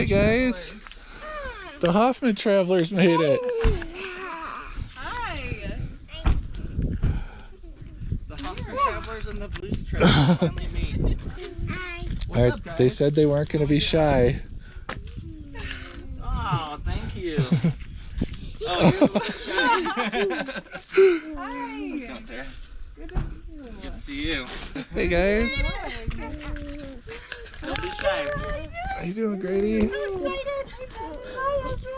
Hi guys. The Hoffman Travelers made it. Hi. The Hoffman Travelers and the Blues Travelers finally meet. What's up, guys? They said they weren't going to be shy. Oh, thank you. Oh, you're a little shy. Hi. How's it going, Sarah? Good to see you. Hey guys. Don't be shy. How you doing, Grady? I'm so excited. Hi, Ezra.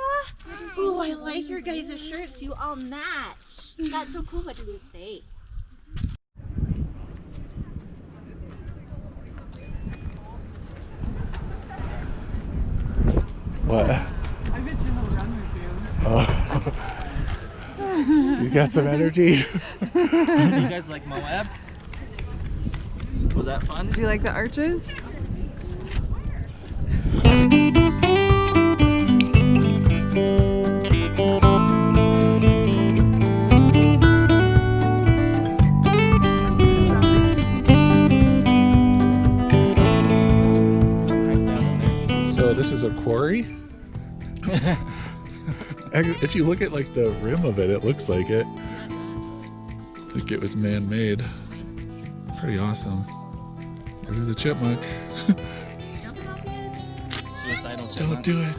Oh, I like your guys' shirts. You all match. That's so cool. What does it say? What? I bet you he'll run with you. Oh. You got some energy? You guys like Moab? Was that fun? Did you like the arches? So this is a quarry? If you look at like the rim of it, it looks like it. I think it was man-made. Pretty awesome. There's a chipmunk. Suicidal Don't chipmunk. do it.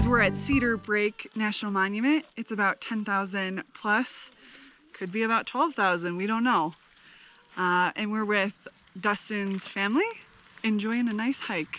We're at Cedar Break National Monument. It's about 10,000 plus, could be about 12,000, we don't know. And we're with Dustin's family, enjoying a nice hike.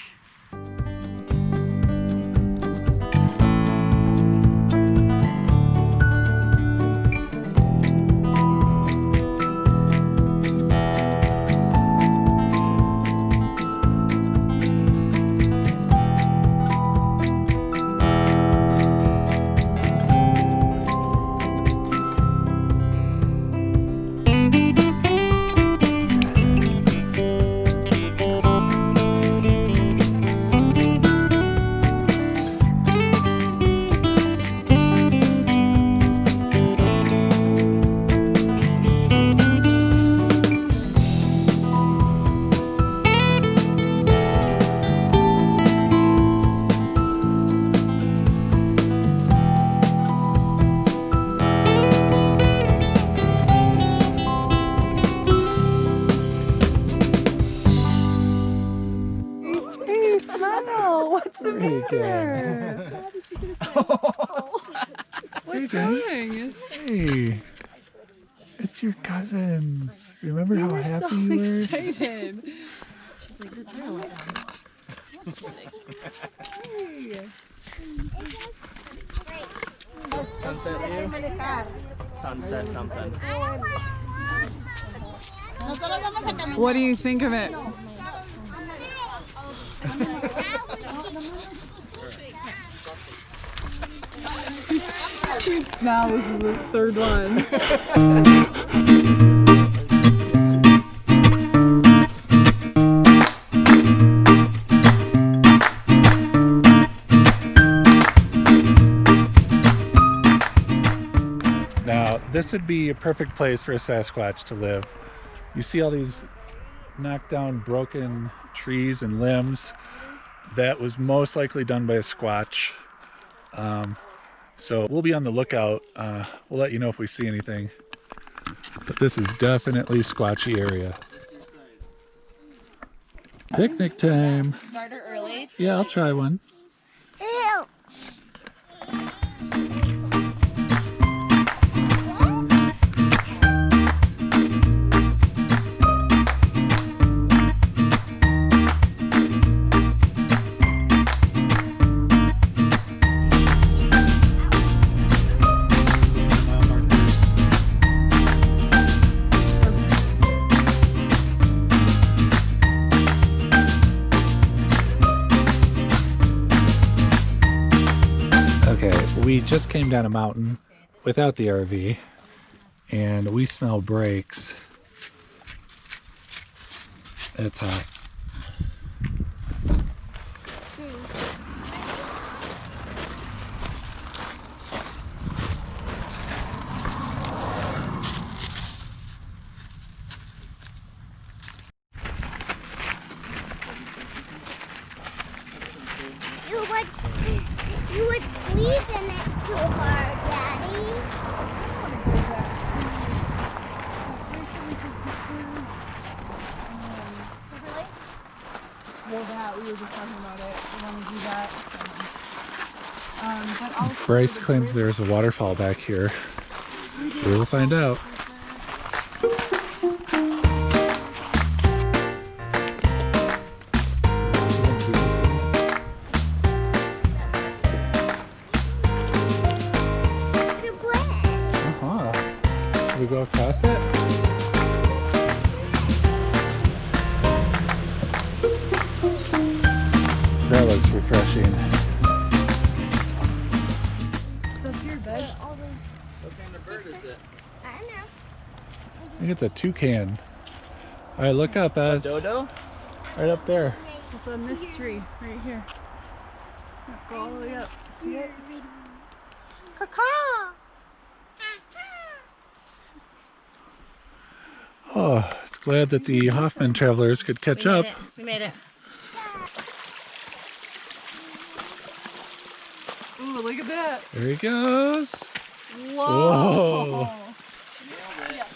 What's the matter? What's wrong? Hey, it's your cousins. Remember how happy you were? Excited. She's like, I don't want that. Hey. Sunset view? Sunset something. What do you think of it? Now this is his third one. Now, this would be a perfect place for a Sasquatch to live. You see all these knocked down, broken trees and limbs. That was most likely done by a Squatch. So we'll be on the lookout. We'll let you know if we see anything. But this is definitely Squatchy area. Picnic time. Starter early. Yeah, I'll try one. We just came down a mountain without the RV, and we smell brakes. It's hot. You was squeezing it too hard, Daddy. Well, that, we were just talking about it. We want to do that. But also Bryce claims there's a waterfall back here. We'll find out. Can we go across it? That looks refreshing. That's your bed. What kind of bird is it? I know. I think it's a toucan. All right, look up, Ez. Dodo? Right up there. It's on this tree right here. Go all the way up. See it? Caw-caw. Oh, it's glad that the Hoffman travelers could catch up. We made it. Ooh, look at that. There he goes. Whoa. Whoa. Nailed it.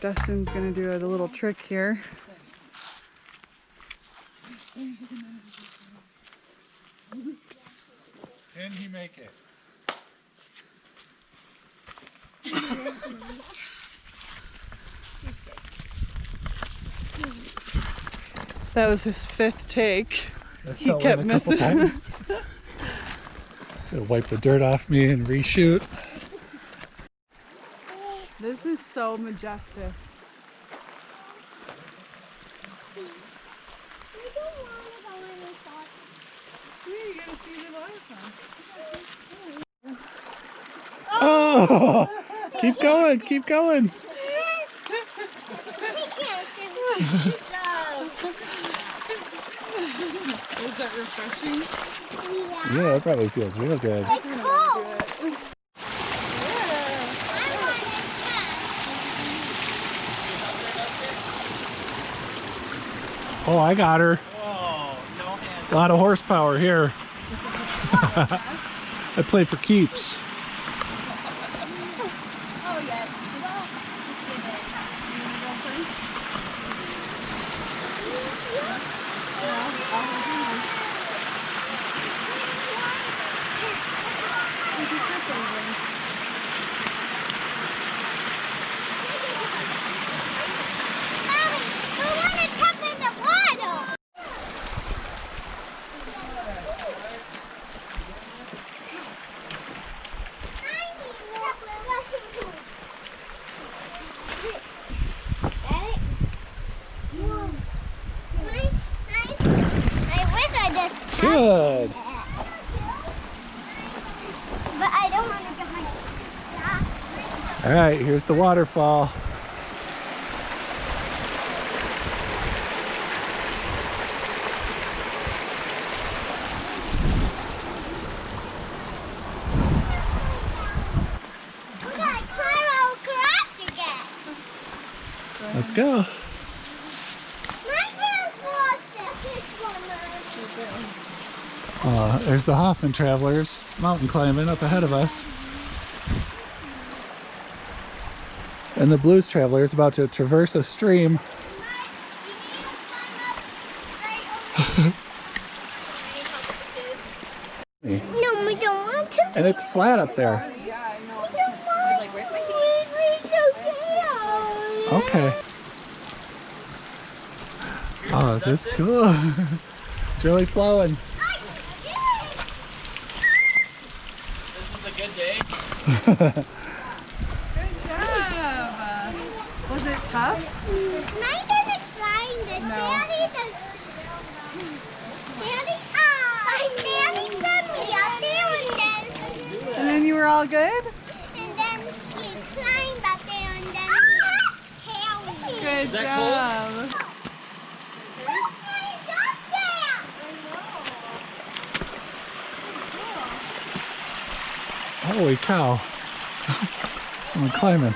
Dustin's gonna do a little trick here. Can he make it? That was his 5th take. That He fell kept in a couple missing. times. Gotta wipe the dirt off me and reshoot. This is so majestic. You gotta see the waterfall. Oh! Keep going, keep going. Is that refreshing? Yeah, it probably feels real good. Oh, I got her. Whoa, no hands. A lot of horsepower here. I play for keeps. Oh, yes. Good. But I don't want to get my All right, here's the waterfall. We gotta climb across again. Let's go. There's the Hoffman travelers mountain climbing up ahead of us. And the blues traveler is about to traverse a stream. No, we don't want to. And it's flat up there. We don't want to. Okay. Oh, this is cool. It's really flowing. This is a good day. Good job. Was it tough? Mine doesn't climb this. No. Daddy does. Daddy sent me up there And then you were all good? and then he climbed up there and then he held me. Good Is that job. Look, he's up there. Holy cow. Someone climbing.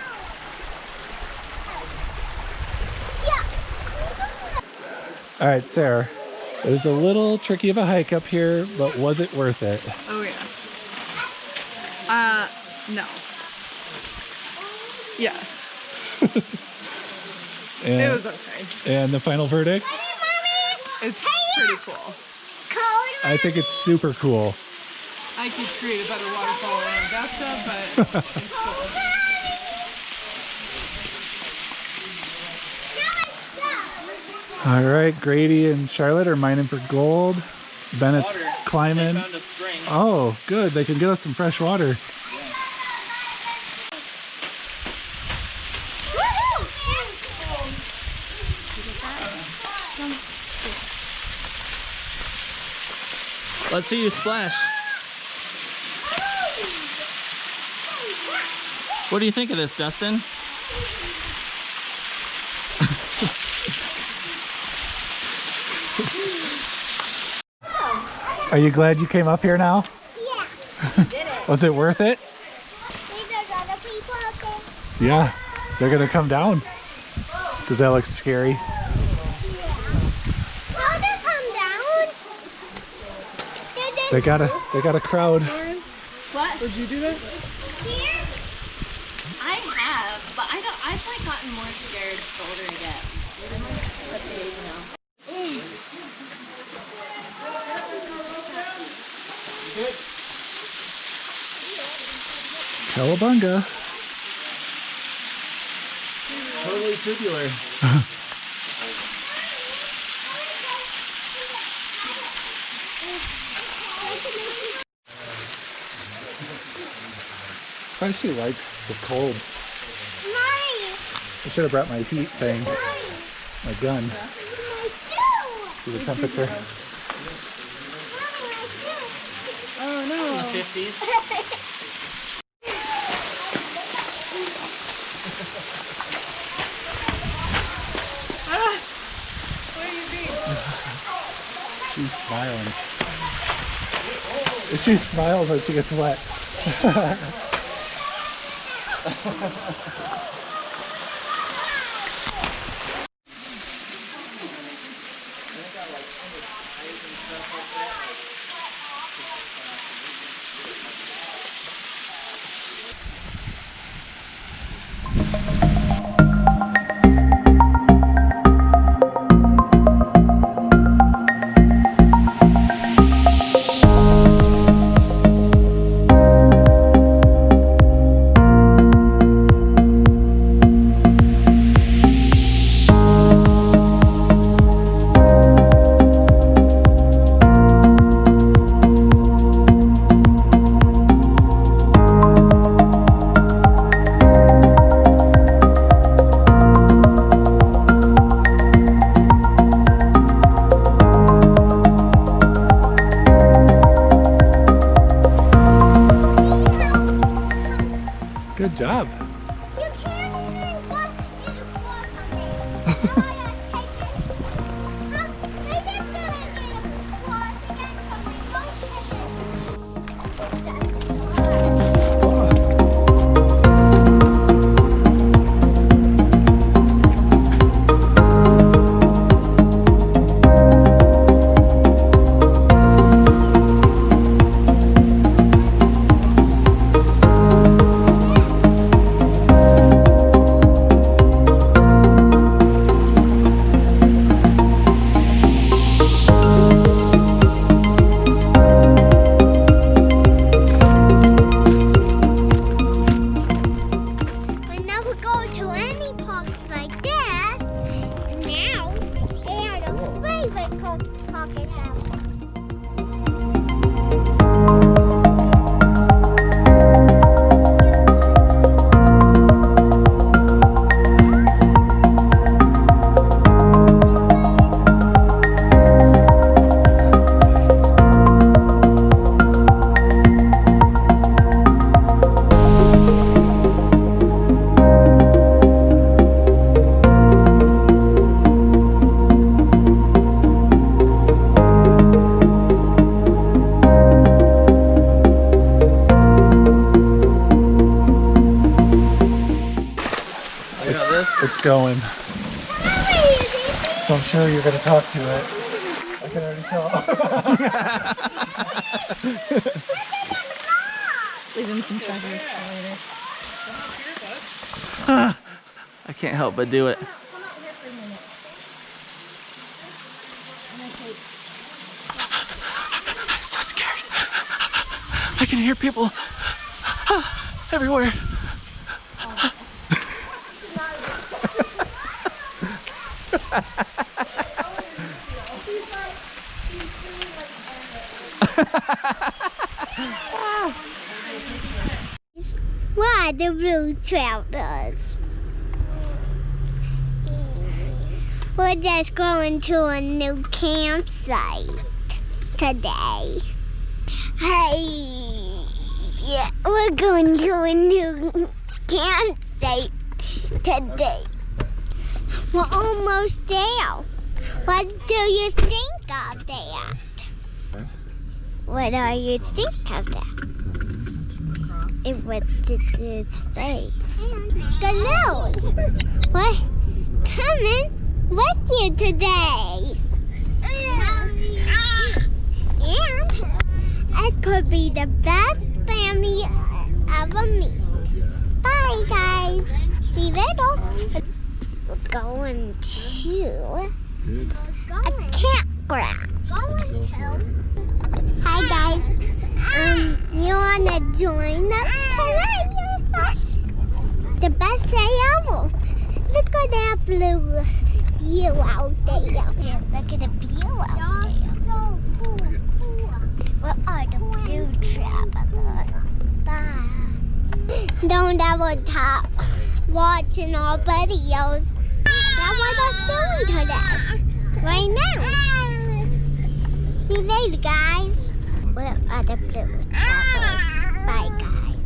All right, Sarah. It was a little tricky of a hike up here, but was it worth it? Oh, yes. No. Yes. And, It was okay. and the final verdict? It's pretty cool. I think it's super cool. I could create a better waterfall in a bathtub, but it's cool. All right, Grady and Charlotte are mining for gold. Bennett's Water. climbing. They found a spring. Oh, good. They can get us some fresh water. Let's see you splash. What do you think of this, Dustin? Are you glad you came up here now? Yeah. Did it. Was it worth it? There's other people up there. Yeah. They're going to come down. Does that look scary? How to come down? They got a crowd. What? Would you do that? Here? I have, but I've like gotten more scared the older I get. I'm like such an age now. Cowabunga. Totally tubular. Probably she likes the cold. Mine. I should have brought my heat thing, my gun. See the temperature. Oh, no. 50s. What do you mean? She's smiling. She smiles when she gets wet. Good job. You can't even go in the floor from there. Now I gotta take it. They just didn't get a floor again from going. So I'm sure you're going to talk to it. I can already tell. Leave him some treasures for later. I can't help but do it. Come out here for a minute. I'm so scared. I can hear people everywhere. Why the blue travelers? We're just going to a new campsite today. Hey, yeah, we're going to a new campsite today. We're almost there. What do you think of that? What do you think of that? What did it say? Good news! We're coming with you today. And it could be the best family ever meet. Bye, guys. See you later. We're going to a campground. Hi, guys. You wanna join us tonight? The best day ever. Look at that blue view out there. Look at the view out there. Where are the blue travelers? Bye. Don't ever stop watching our videos. That's what we're doing today. Right now. See you later, guys. Where are the blue travelers? Bye, guys.